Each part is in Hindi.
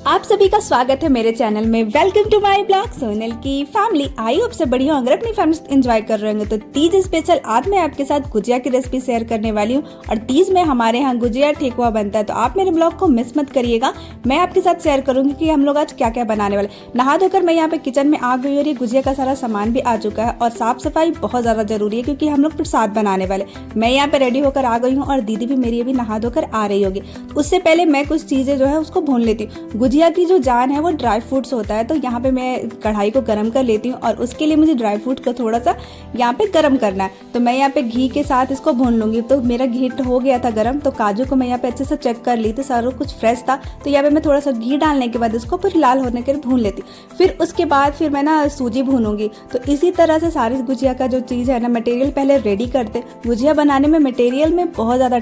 आप सभी का स्वागत है मेरे चैनल में। Welcome to my blog Sonal की फैमिली। आई होप से बढ़िया अगर अपनी फैमिली एंजॉय कर रहे होंगे तो तीज स्पेशल आज मैं आपके साथ गुजिया की रेसिपी शेयर करने वाली हूँ। और तीज में हमारे यहाँ गुजिया ठेकुआ बनता है, तो आप मेरे ब्लॉग को मिस मत करिएगा। मैं आपके साथ शेयर करूंगी कि हम लोग आज क्या क्या बनाने वाले। नहा धोकर मैं यहाँ पे किचन में आ गई और ये गुजिया का सारा सामान भी आ चुका है। और साफ सफाई बहुत ज्यादा जरूरी है क्योंकि हम लोग प्रसाद बनाने वाले। मैं यहाँ पे रेडी होकर आ गई हूँ और दीदी भी मेरी अभी नहा धोकर आ रही होगी। उससे पहले मैं कुछ चीजें जो है उसको भून लेती हूँ। गुजिया की जो जान है वो ड्राई फ्रूट्स होता है, तो यहाँ पे मैं कढ़ाई को गर्म कर लेती हूँ और उसके लिए मुझे ड्राई फ्रूट को थोड़ा सा यहाँ पे गर्म करना है। तो मैं यहाँ पे घी के साथ इसको भून लूंगी। तो मेरा घी हो गया था गर्म, तो काजू को मैं यहाँ पे अच्छे से चेक कर ली थी, सारा कुछ फ्रेश था। तो यहाँ पे मैं थोड़ा सा घी डालने के बाद इसको फिर लाल होने के लिए भून लेती। फिर उसके बाद फिर मैं ना सूजी भूनूंगी। तो इसी तरह से सारी गुजिया का जो चीज़ है ना, मटेरियल पहले रेडी करते। गुजिया बनाने में मटेरियल में बहुत ज़्यादा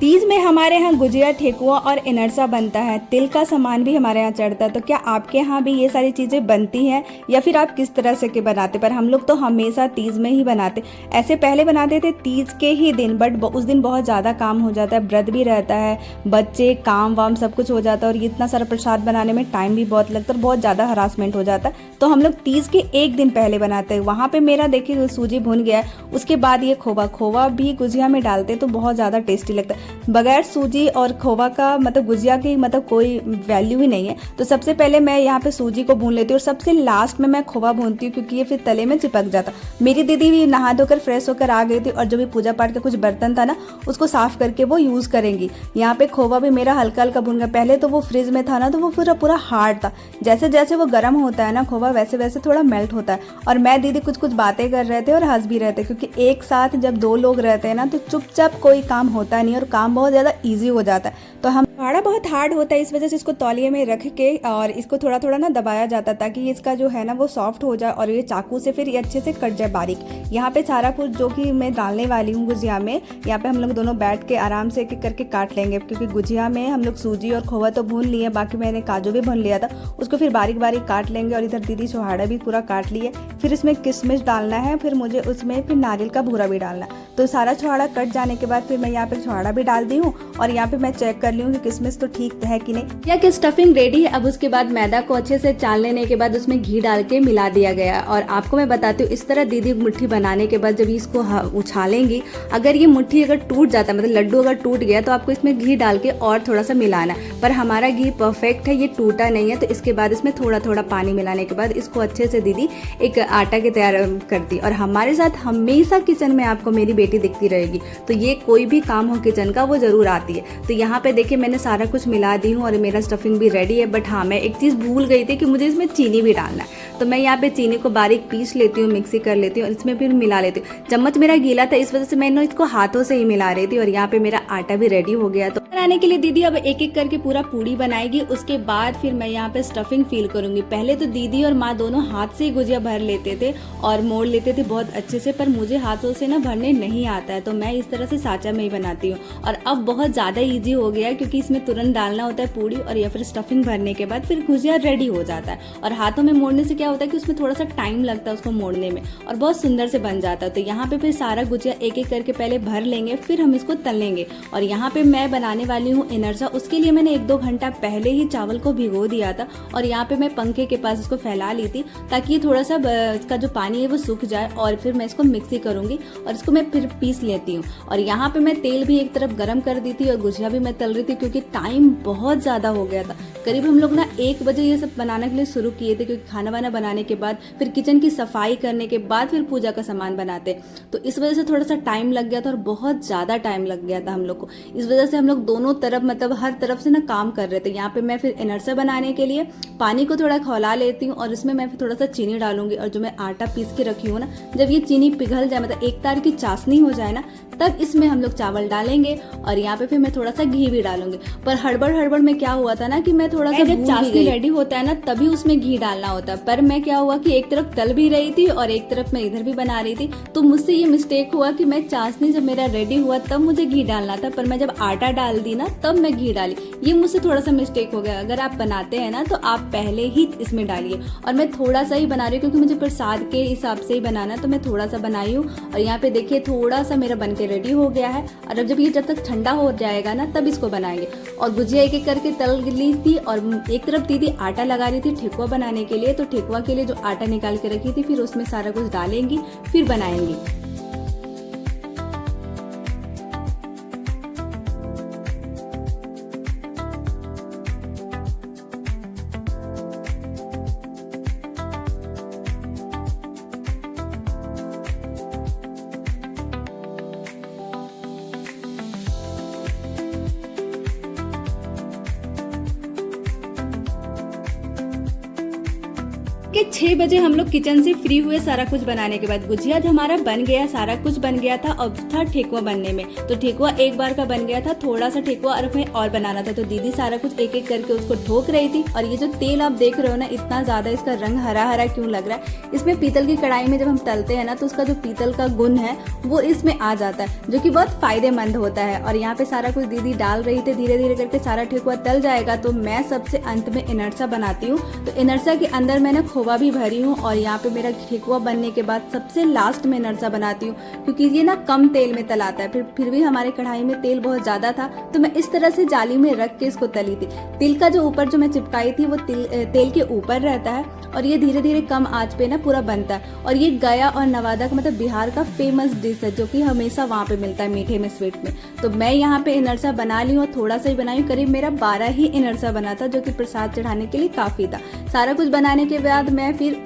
तीज में हमारे यहाँ गुजिया ठेकुआ और इनरसा बनता है। तिल का सामान भी हमारे यहाँ चढ़ता है। तो क्या आपके यहाँ भी ये सारी चीज़ें बनती हैं या फिर आप किस तरह से के बनाते? पर हम लोग तो हमेशा तीज में ही बनाते। ऐसे पहले बनाते थे तीज के ही दिन, बट उस दिन बहुत ज़्यादा काम हो जाता है, व्रत भी रहता है, बच्चे काम वाम सब कुछ हो जाता है और इतना सारा प्रसाद बनाने में टाइम भी बहुत लगता है और बहुत ज़्यादा हरासमेंट हो जाता है। तो हम लोग तीज के एक दिन पहले बनाते हैं। वहाँ पर मेरा देखिए सूजी भुन गया है। उसके बाद ये खोवा भी गुजिया में डालते तो बहुत ज़्यादा टेस्टी लगता है। बगैर सूजी और खोवा का मतलब गुजिया की मतलब कोई वैल्यू ही नहीं है। तो सबसे पहले मैं यहाँ पे सूजी को भून लेती हूँ और सबसे लास्ट में मैं खोवा भूनती हूँ क्योंकि ये फिर तले में चिपक जाता। मेरी दीदी भी नहा धोकर फ्रेश होकर आ गई थी और जो भी पूजा पाठ का कुछ बर्तन था ना उसको साफ करके वो यूज़ करेंगी। यहाँ पे खोवा भी मेरा हल्का हल्का भून गया। पहले तो वो फ्रिज में था ना तो वो पूरा हार्ड था। जैसे जैसे वो गर्म होता है ना खोवा, वैसे वैसे थोड़ा मेल्ट होता है। और मैं दीदी कुछ बातें कर रहे थे और हंस भी रहे थे क्योंकि एक साथ जब दो लोग रहते हैं ना तो चुपचाप कोई काम होता नहीं और काम बहुत ज़्यादा ईजी हो जाता है। तो हम फाड़ा बहुत हार्ड होता है, इस वजह से इसको तौलिए में रख के और इसको थोड़ा थोड़ा ना दबाया जाता है ताकि इसका जो है ना वो सॉफ्ट हो जाए और ये चाकू से फिर ये अच्छे से कट जाए बारीक। यहाँ पे सारा कुछ जो कि मैं डालने वाली हूँ गुजिया में, यहाँ पे हम लोग दोनों बैठ के आराम से एक एक करके काट लेंगे क्योंकि गुजिया में हम लोग सूजी और खोवा तो भून लिए, बाकी मैंने काजू भी भून लिया था, उसको फिर बारीक बारीक काट लेंगे। और इधर दीदी छोहाड़ा भी पूरा काट लिए। फिर इसमें किशमिश डालना है, फिर मुझे उसमें फिर नारियल का भूरा भी डालना है। तो सारा छोहाड़ा कट जाने के बाद फिर मैं यहाँ पे छोहाड़ा भी डाल दी हूँ और यहाँ पे मैं चेक कर ली हूँ कि किशमिश तो ठीक है कि नहीं। या कि स्टफिंग रेडी है। अब उसके बाद मैदा को अच्छे से चाल लेने के बाद उसमें घी डाल के मिला दिया गया। और आपको मैं बताती हूँ इस तरह दीदी मुट्ठी बनाने के बाद जब इसको उछालेंगी, अगर ये मुट्ठी अगर टूट जाता है मतलब लड्डू अगर टूट गया तो आपको इसमें घी डाल के और थोड़ा सा मिलाना। पर हमारा घी परफेक्ट है, ये टूटा नहीं है। तो इसके बाद इसमें थोड़ा थोड़ा पानी मिलाने के बाद इसको अच्छे से दीदी एक आटा के तैयार करती। और हमारे साथ हमेशा किचन में आपको मेरी बेटी दिखती रहेगी, तो ये कोई भी काम हो किचन का वो जरूर आती है। तो यहाँ पे देखिए मैंने सारा कुछ मिला दी हूँ और मेरा स्टफिंग भी रेडी है। बट हाँ, मैं एक चीज़ भूल गई थी कि मुझे इसमें चीनी भी डालना है। तो मैं यहाँ पे चीनी को बारीक पीस लेती हूँ, मिक्सी कर लेती हूँ और इसमें फिर मिला लेती हूँ। चम्मच मेरा गीला था, इस वजह से मैंने इसको हाथों से ही मिला रही थी। और यहाँ पे मेरा आटा भी रेडी हो गया। तो बनाने के लिए दीदी अब एक एक करके पूरा पूड़ी बनाएगी। उसके बाद फिर मैं यहाँ पे स्टफिंग फिल करूंगी। पहले तो दीदी और माँ दोनों हाथ से ही गुजिया भर लेते थे और मोड़ लेते थे बहुत अच्छे से, पर मुझे हाथों से ना भरने नहीं आता है। तो मैं इस तरह से साँचा में ही बनाती हूँ। और अब बहुत ज़्यादा ईजी हो गया क्योंकि इसमें तुरंत डालना होता है पूड़ी और या फिर स्टफिंग भरने के बाद फिर गुजिया रेडी हो जाता है। और हाथों में मोड़ने से क्या होता है कि उसमें थोड़ा सा टाइम लगता है उसको मोड़ने में और बहुत सुंदर से बन जाता है। तो यहाँ पे फिर सारा गुजिया एक एक करके पहले भर लेंगे, फिर हम इसको तल लेंगे। और यहाँ पे मैं बनाने वाली हूँ इनरसा। उसके लिए मैंने 1-2 घंटा पहले ही चावल को भिगो दिया था और यहाँ पे मैं पंखे के पास इसको फैला ली थी ताकि थोड़ा सा इसका जो पानी है वो सूख जाए। और फिर मैं इसको मिक्सी करूंगी और इसको मैं फिर पीस लेती हूँ। और यहाँ पे मैं तेल भी एक तरफ गर्म कर दी थी और गुजिया भी मैं तल रही थी क्योंकि टाइम बहुत ज़्यादा हो गया था। करीब हम लोग ना 1 बजे ये सब बनाने के लिए शुरू किए थे क्योंकि खाना वाना बनाने के बाद फिर किचन की सफाई करने के बाद फिर पूजा का सामान बनाते। तो इस वजह से थोड़ा सा टाइम लग गया था और बहुत ज़्यादा टाइम लग गया था हम लोग को। इस वजह से हम लोग दोनों तरफ मतलब हर तरफ से ना काम कर रहे थे। यहाँ पे मैं फिर इनरसा बनाने के लिए पानी को थोड़ा खौला लेती हूँ और इसमें मैं फिर थोड़ा सा चीनी डालूंगी। और जो मैं आटा पीस के रखी हूँ ना, जब ये चीनी पिघल जाए मतलब एक तार की चाशनी हो जाए ना, तब इसमें हम लोग चावल डालेंगे। और यहाँ पे फिर मैं थोड़ा सा घी भी डालूंगी। पर हड़बड़ में क्या हुआ था ना कि मैं थोड़ा सा जब चाशनी रेडी होता है ना तभी उसमें घी डालना होता है। पर मैं क्या हुआ कि एक तरफ तल भी रही थी और एक तरफ मैं इधर भी बना रही थी। तो मुझसे ये मिस्टेक हुआ कि मैं चाशनी जब मेरा रेडी हुआ तब मुझे घी डालना था, पर मैं जब आटा डाल दी ना तब मैं घी डाली। ये मुझसे थोड़ा सा मिस्टेक हो गया। अगर आप बनाते हैं ना तो आप पहले ही इसमें डालिए। और मैं थोड़ा सा ही बना रही हूँ क्योंकि मुझे प्रसाद के हिसाब से ही बनाना, तो मैं थोड़ा सा बनाई हूँ। और यहाँ पे देखिए थोड़ा सा मेरा बन के रेडी हो गया है। और अब जब तक ठंडा हो जाएगा ना तब इसको बनाएंगे। और गुजिया एक एक करके तल ली थी और एक तरफ दीदी आटा लगा रही थी ठेकुआ बनाने के लिए। तो ठेकुआ के लिए जो आटा निकाल के रखी थी फिर उसमें सारा कुछ डालेंगी फिर बनाएंगी। कि 6 बजे हम लोग किचन से फ्री हुए सारा कुछ बनाने के बाद। गुजिया हमारा बन गया, सारा कुछ बन गया था। अब था ठेकुआ बनने में। तो ठेकुआ एक बार का बन गया था, थोड़ा सा ठेकुआ और बनाना था। तो दीदी सारा कुछ एक एक करके उसको ठोक रही थी। और ये जो तेल आप देख रहे हो ना, इतना ज्यादा इसका रंग हरा हरा क्यों लग रहा है? इसमें पीतल की कढ़ाई में जब हम तलते हैं ना तो उसका जो पीतल का गुण है वो इसमें आ जाता है, जो कि बहुत फायदेमंद होता है। और यहाँ पे सारा कुछ दीदी डाल रही थी। धीरे धीरे करके सारा ठेकुआ तल जाएगा। तो मैं सबसे अंत में इनरसा बनाती हूँ। तो इनरसा के अंदर मैंने खोवा भी भरी हूँ। और यहाँ पे मेरा ठेकुआ बनने के बाद सबसे लास्ट में इनरसा बनाती हूँ, क्योंकि ये ना कम तेल में तलाता है। फिर भी हमारे कढ़ाई में तेल बहुत ज्यादा था तो मैं इस तरह से जाली में रख के इसको तली थी। तिल का जो ऊपर जो मैं चिपकाई थी वो तेल के ऊपर रहता है। और ये धीरे धीरे कम आंच पे ना पूरा बनता है। और ये गया और नवादा का मतलब बिहार का फेमस डिश है, जो कि हमेशा वहाँ पे मिलता है मीठे में, स्वीट में। तो मैं यहाँ पे इनरसा बना ली हूँ, थोड़ा सा ही बनाई हूँ। करीब मेरा 12 ही इनरसा बना था, जो कि प्रसाद चढ़ाने के लिए काफी था। सारा कुछ बनाने के बाद मैं फिर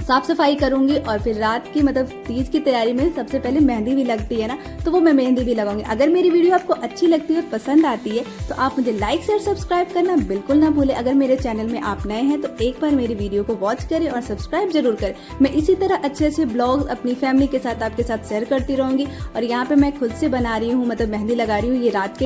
साफ सफाई करूंगी। और फिर रात की मतलब तीज की तैयारी में सबसे पहले मेहंदी भी लगती है ना, तो वो मैं मेहंदी भी लगाऊंगी। अगर मेरी वीडियो आपको अच्छी लगती है और पसंद आती है तो आप मुझे लाइक शेयर सब्सक्राइब करना बिल्कुल ना भूलें। अगर मेरे चैनल में आप नए हैं तो एक बार मेरी वीडियो को वॉच करें और सब्सक्राइब जरूर करें। मैं इसी तरह अच्छे अच्छे ब्लॉग्स अपनी फैमिली के साथ आपके साथ शेयर करती रहूंगी। और यहाँ पे मैं खुद से बना रही हूँ, मतलब मेहंदी लगा रही हूँ। ये रात के